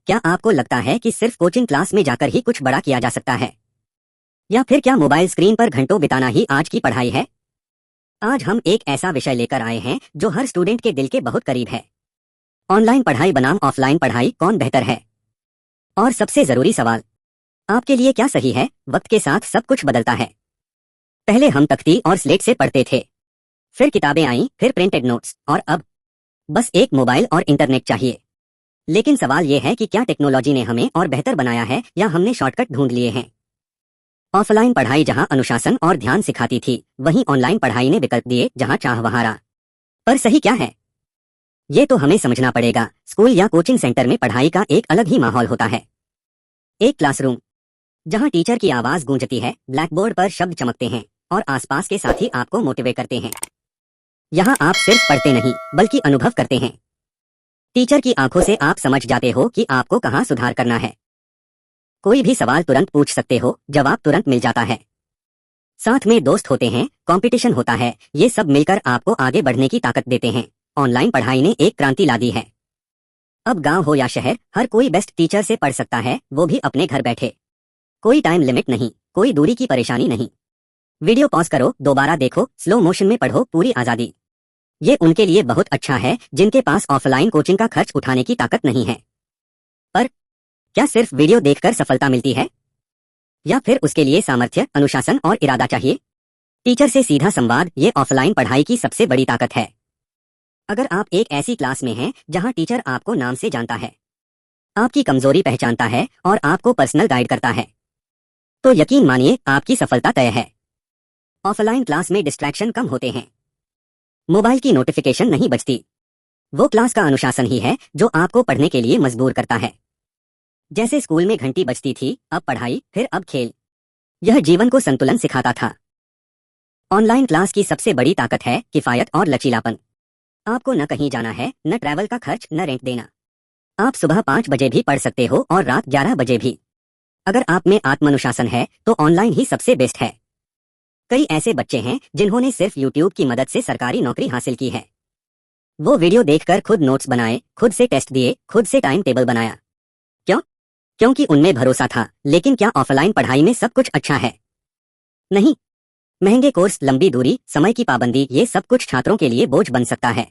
क्या आपको लगता है कि सिर्फ कोचिंग क्लास में जाकर ही कुछ बड़ा किया जा सकता है? या फिर क्या मोबाइल स्क्रीन पर घंटों बिताना ही आज की पढ़ाई है? आज हम एक ऐसा विषय लेकर आए हैं जो हर स्टूडेंट के दिल के बहुत करीब है। ऑनलाइन पढ़ाई बनाम ऑफलाइन पढ़ाई, कौन बेहतर है? और सबसे जरूरी सवाल, आपके लिए क्या सही है? वक्त के साथ सब कुछ बदलता है। पहले हम तख्ती और स्लेट से पढ़ते थे, फिर किताबें आईं, फिर प्रिंटेड नोट्स, और अब बस एक मोबाइल और इंटरनेट चाहिए। लेकिन सवाल यह है कि क्या टेक्नोलॉजी ने हमें और बेहतर बनाया है या हमने शॉर्टकट ढूंढ लिए हैं? ऑफलाइन पढ़ाई जहां अनुशासन और ध्यान सिखाती थी, वहीं ऑनलाइन पढ़ाई ने विकल्प दिए जहां चाह वहां राह। पर सही क्या है, ये तो हमें समझना पड़ेगा। स्कूल या कोचिंग सेंटर में पढ़ाई का एक अलग ही माहौल होता है। एक क्लासरूम जहां टीचर की आवाज गूंजती है, ब्लैक बोर्ड पर शब्द चमकते हैं और आसपास के साथी आपको मोटिवेट करते हैं। यहाँ आप सिर्फ पढ़ते नहीं बल्कि अनुभव करते हैं। टीचर की आंखों से आप समझ जाते हो कि आपको कहाँ सुधार करना है। कोई भी सवाल तुरंत पूछ सकते हो, जवाब तुरंत मिल जाता है। साथ में दोस्त होते हैं, कंपटीशन होता है, ये सब मिलकर आपको आगे बढ़ने की ताकत देते हैं। ऑनलाइन पढ़ाई ने एक क्रांति ला दी है। अब गांव हो या शहर, हर कोई बेस्ट टीचर से पढ़ सकता है, वो भी अपने घर बैठे। कोई टाइम लिमिट नहीं, कोई दूरी की परेशानी नहीं। वीडियो पॉज करो, दोबारा देखो, स्लो मोशन में पढ़ो, पूरी आजादी। ये उनके लिए बहुत अच्छा है जिनके पास ऑफलाइन कोचिंग का खर्च उठाने की ताकत नहीं है। पर क्या सिर्फ वीडियो देखकर सफलता मिलती है, या फिर उसके लिए सामर्थ्य, अनुशासन और इरादा चाहिए? टीचर से सीधा संवाद, ये ऑफलाइन पढ़ाई की सबसे बड़ी ताकत है। अगर आप एक ऐसी क्लास में हैं जहां टीचर आपको नाम से जानता है, आपकी कमजोरी पहचानता है और आपको पर्सनल गाइड करता है, तो यकीन मानिए आपकी सफलता तय है। ऑफलाइन क्लास में डिस्ट्रैक्शन कम होते हैं, मोबाइल की नोटिफिकेशन नहीं बजती। वो क्लास का अनुशासन ही है जो आपको पढ़ने के लिए मजबूर करता है। जैसे स्कूल में घंटी बजती थी, अब पढ़ाई, फिर अब खेल। यह जीवन को संतुलन सिखाता था। ऑनलाइन क्लास की सबसे बड़ी ताकत है किफायत और लचीलापन। आपको न कहीं जाना है, न ट्रैवल का खर्च, न रेंट देना। आप सुबह 5 बजे भी पढ़ सकते हो और रात 11 बजे भी। अगर आप में आत्मानुशासन है तो ऑनलाइन ही सबसे बेस्ट है। कई ऐसे बच्चे हैं जिन्होंने सिर्फ यूट्यूब की मदद से सरकारी नौकरी हासिल की है। वो वीडियो देखकर खुद नोट्स बनाए, खुद से टेस्ट दिए, खुद से टाइम टेबल बनाया। क्यों? क्योंकि उनमें भरोसा था। लेकिन क्या ऑफलाइन पढ़ाई में सब कुछ अच्छा है? नहीं। महंगे कोर्स, लंबी दूरी, समय की पाबंदी, ये सब कुछ छात्रों के लिए बोझ बन सकता है।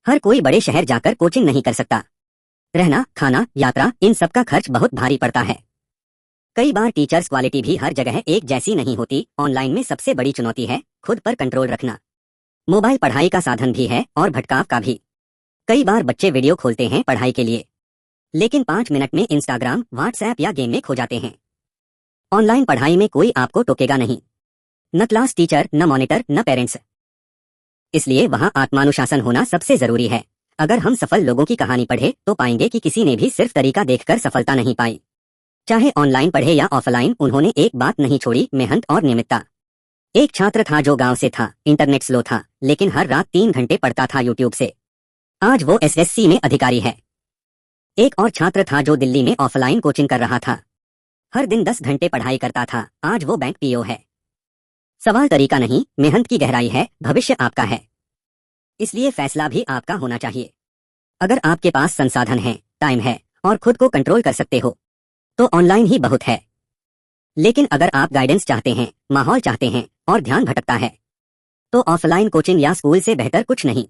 हर कोई बड़े शहर जाकर कोचिंग नहीं कर सकता। रहना, खाना, यात्रा, इन सब का खर्च बहुत भारी पड़ता है। कई बार टीचर्स क्वालिटी भी हर जगह एक जैसी नहीं होती। ऑनलाइन में सबसे बड़ी चुनौती है खुद पर कंट्रोल रखना। मोबाइल पढ़ाई का साधन भी है और भटकाव का भी। कई बार बच्चे वीडियो खोलते हैं पढ़ाई के लिए, लेकिन 5 मिनट में इंस्टाग्राम, व्हाट्सएप या गेम में खो जाते हैं। ऑनलाइन पढ़ाई में कोई आपको टोकेगा नहीं, न क्लास टीचर, न मॉनिटर, न पेरेंट्स। इसलिए वहां आत्मानुशासन होना सबसे जरूरी है। अगर हम सफल लोगों की कहानी पढ़े तो पाएंगे कि किसी ने भी सिर्फ तरीका देखकर सफलता नहीं पाई। चाहे ऑनलाइन पढ़े या ऑफलाइन, उन्होंने एक बात नहीं छोड़ी, मेहनत और नियमितता। एक छात्र था जो गांव से था, इंटरनेट स्लो था, लेकिन हर रात 3 घंटे पढ़ता था यूट्यूब से। आज वो एसएससी में अधिकारी है। एक और छात्र था जो दिल्ली में ऑफलाइन कोचिंग कर रहा था, हर दिन 10 घंटे पढ़ाई करता था। आज वो बैंक पीओ है। सवाल तरीका नहीं, मेहनत की गहराई है। भविष्य आपका है, इसलिए फैसला भी आपका होना चाहिए। अगर आपके पास संसाधन है, टाइम है और खुद को कंट्रोल कर सकते हो, तो ऑनलाइन ही बहुत है। लेकिन अगर आप गाइडेंस चाहते हैं, माहौल चाहते हैं और ध्यान भटकता है, तो ऑफलाइन कोचिंग या स्कूल से बेहतर कुछ नहीं।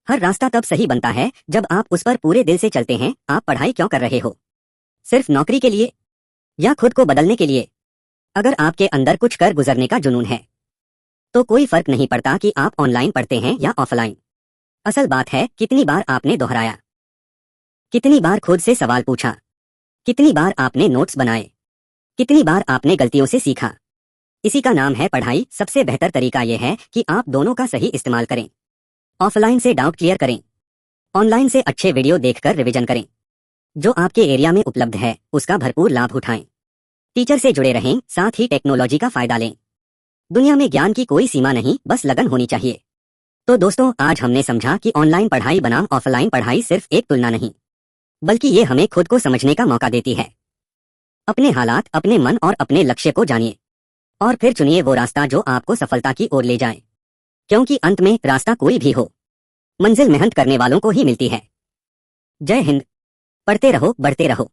हर रास्ता तब सही बनता है जब आप उस पर पूरे दिल से चलते हैं। आप पढ़ाई क्यों कर रहे हो? सिर्फ नौकरी के लिए या खुद को बदलने के लिए? अगर आपके अंदर कुछ कर गुजरने का जुनून है, तो कोई फर्क नहीं पड़ता कि आप ऑनलाइन पढ़ते हैं या ऑफलाइन। असल बात है कितनी बार आपने दोहराया, कितनी बार खुद से सवाल पूछा, कितनी बार आपने नोट्स बनाए, कितनी बार आपने गलतियों से सीखा। इसी का नाम है पढ़ाई। सबसे बेहतर तरीका यह है कि आप दोनों का सही इस्तेमाल करें। ऑफलाइन से डाउट क्लियर करें, ऑनलाइन से अच्छे वीडियो देखकर रिवीजन करें। जो आपके एरिया में उपलब्ध है उसका भरपूर लाभ उठाएं। टीचर से जुड़े रहें, साथ ही टेक्नोलॉजी का फायदा लें। दुनिया में ज्ञान की कोई सीमा नहीं, बस लगन होनी चाहिए। तो दोस्तों, आज हमने समझा कि ऑनलाइन पढ़ाई बनाम ऑफलाइन पढ़ाई सिर्फ एक तुलना नहीं, बल्कि ये हमें खुद को समझने का मौका देती है। अपने हालात, अपने मन और अपने लक्ष्य को जानिए और फिर चुनिए वो रास्ता जो आपको सफलता की ओर ले जाए। क्योंकि अंत में रास्ता कोई भी हो, मंजिल मेहनत करने वालों को ही मिलती है। जय हिंद। पढ़ते रहो, बढ़ते रहो।